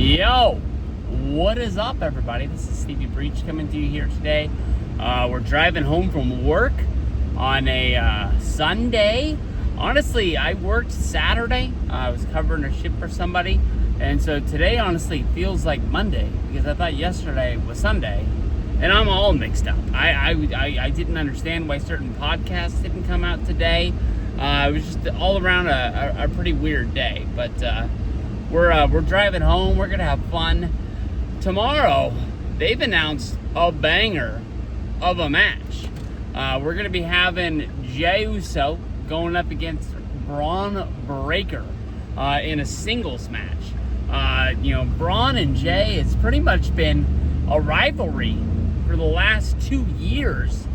Yo, what is up, everybody? This is Stevie Breach coming to you here today. We're driving home from work on a Sunday. Honestly, I worked Saturday. I was covering a shift for somebody, and so today honestly feels like Monday because I thought yesterday was Sunday, and I'm all mixed up. I didn't understand why certain podcasts didn't come out today. It was just all around a pretty weird day, but we're driving home. We're gonna have fun. Tomorrow, they've announced a banger of a match. We're gonna be having Jey Uso going up against Bron Breakker in a singles match. Bron and Jey, it's pretty much been a rivalry for the last 2 years,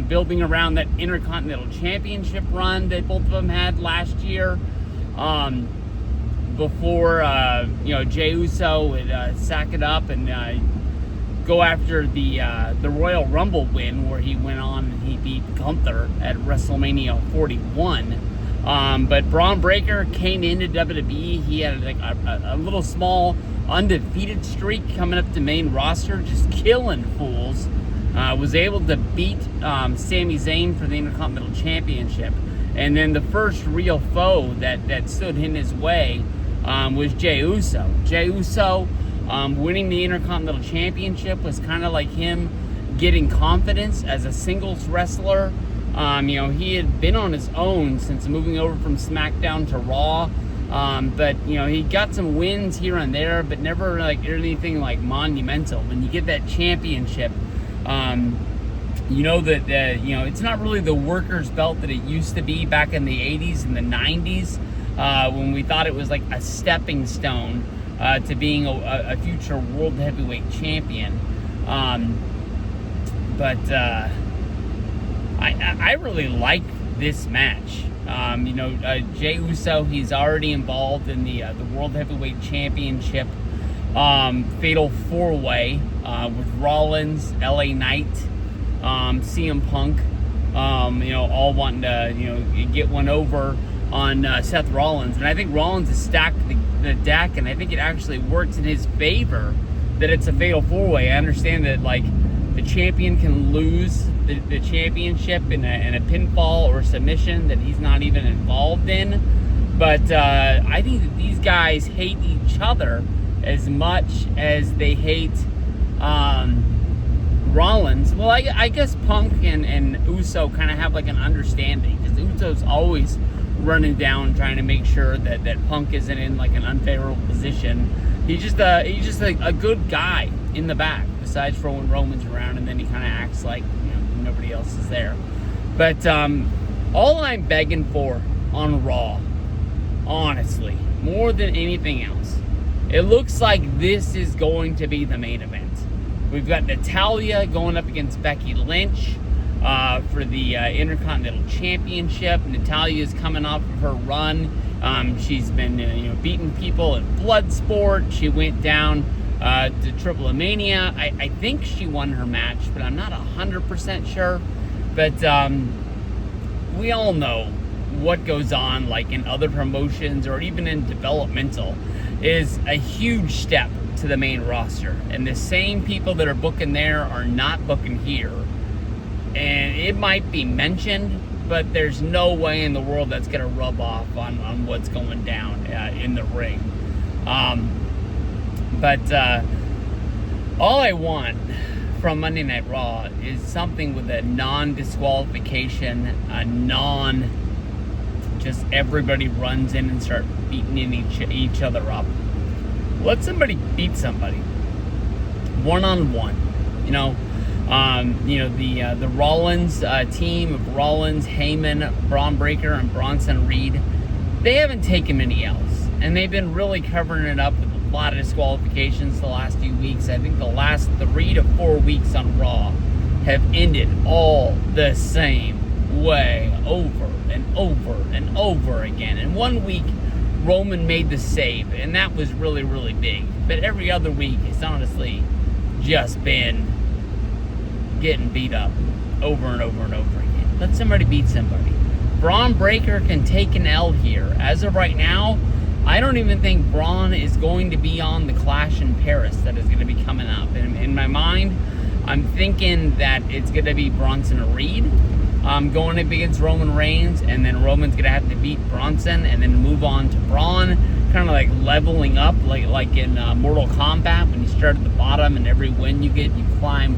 building around that Intercontinental Championship run that both of them had last year. Before Jey Uso would sack it up and go after the Royal Rumble win, where he went on and he beat Gunther at WrestleMania 41. But Bron Breakker came into WWE. He had like a little small undefeated streak coming up to main roster, just killing fools. Was able to beat Sami Zayn for the Intercontinental Championship. And then the first real foe that stood in his way was Jey Uso. Jey Uso winning the Intercontinental Championship was kind of like him getting confidence as a singles wrestler. He had been on his own since moving over from SmackDown to Raw. But he got some wins here and there, but never like anything like monumental. When you get that championship, it's not really the worker's belt that it used to be back in the 80s and the 90s, when we thought it was like a stepping stone to being a future world heavyweight champion. But I really like this match. Jey Uso, he's already involved in the World Heavyweight Championship Fatal 4-Way with Rollins, LA Knight, CM Punk, all wanting to get one over on Seth Rollins. And I think Rollins has stacked the deck, and I think it actually works in his favor that it's a Fatal 4-Way. I understand that like the champion can lose the championship in a pinfall or submission that he's not even involved in, but I think that these guys hate each other as much as they hate Rollins. Well, I guess Punk and Uso kind of have like an understanding, because Uso's always running down trying to make sure that Punk isn't in like an unfavorable position. He's just a good guy in the back, besides for when Roman's around, and then he kind of acts like nobody else is there. But all I'm begging for on Raw, honestly, more than anything else, it looks like this is going to be the main event. We've got Natalya going up against Becky Lynch for the Intercontinental Championship. Natalya is coming off of her run. She's been beating people in Bloodsport. She went down to Triple Mania. I think she won her match, but I'm not 100% sure. But we all know what goes on like in other promotions or even in developmental is a huge step to the main roster, and the same people that are booking there are not booking here. And it might be mentioned, but there's no way in the world that's going to rub off on what's going down in the ring. But all I want from Monday Night Raw is something with a non-disqualification, just everybody runs in and start beating each other up. Let somebody beat somebody one-on-one. The Rollins team of Rollins, Heyman, Bron Breakker, and Bronson Reed, they haven't taken many L's, and they've been really covering it up with a lot of disqualifications the last few weeks. I think the last 3 to 4 weeks on Raw have ended all the same way, over and over and over again. And 1 week, Roman made the save, and that was really, really big. But every other week, it's honestly just been getting beat up over and over and over again. Let somebody beat somebody. Bron Breakker can take an L here. As of right now, I don't even think Braun is going to be on the Clash in Paris that is going to be coming up. In my mind, I'm thinking that it's going to be Bronson Reed going up against Roman Reigns, and then Roman's going to have to beat Bronson and then move on to Braun, kind of like leveling up, like in Mortal Kombat when you start at the bottom and every win you get, you climb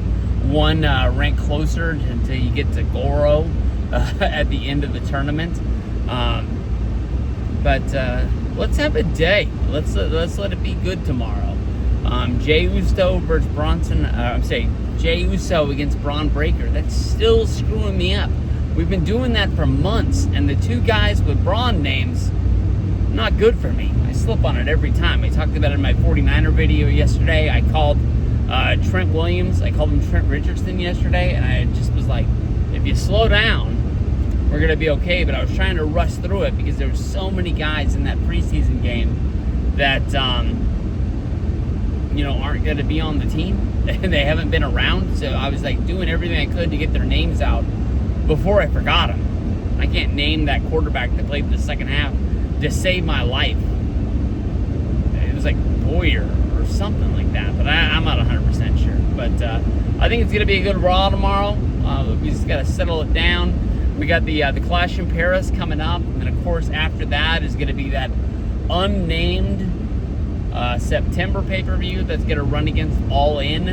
one rank closer until you get to Goro at the end of the tournament. But let's have a day. Let's let it be good tomorrow. Jey Uso versus Jey Uso against Bron Breakker. That's still screwing me up. We've been doing that for months, and the two guys with Braun names, not good for me. I slip on it every time. I talked about it in my 49er video yesterday. I called Trent Williams. I called him Trent Richardson yesterday, and I just was like, if you slow down, we're going to be okay. But I was trying to rush through it because there were so many guys in that preseason game that, aren't going to be on the team. And they haven't been around. So I was like doing everything I could to get their names out before I forgot them. I can't name that quarterback that played the second half to save my life. It was like Boyer or something like that. But I'm not 100% sure. But I think it's going to be a good Raw tomorrow. We just got to settle it down. We got the Clash in Paris coming up, and then of course after that is going to be that unnamed September pay-per-view that's going to run against All In,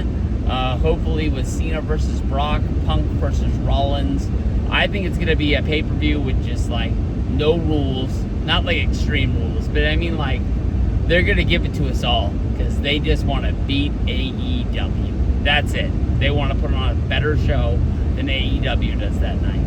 hopefully with Cena versus Brock, Punk versus Rollins. I think it's going to be a pay-per-view with just like no rules, not like extreme rules, but I mean like they're going to give it to us all because they just want to beat AEW. That's it. They want to put on a better show than AEW does that night.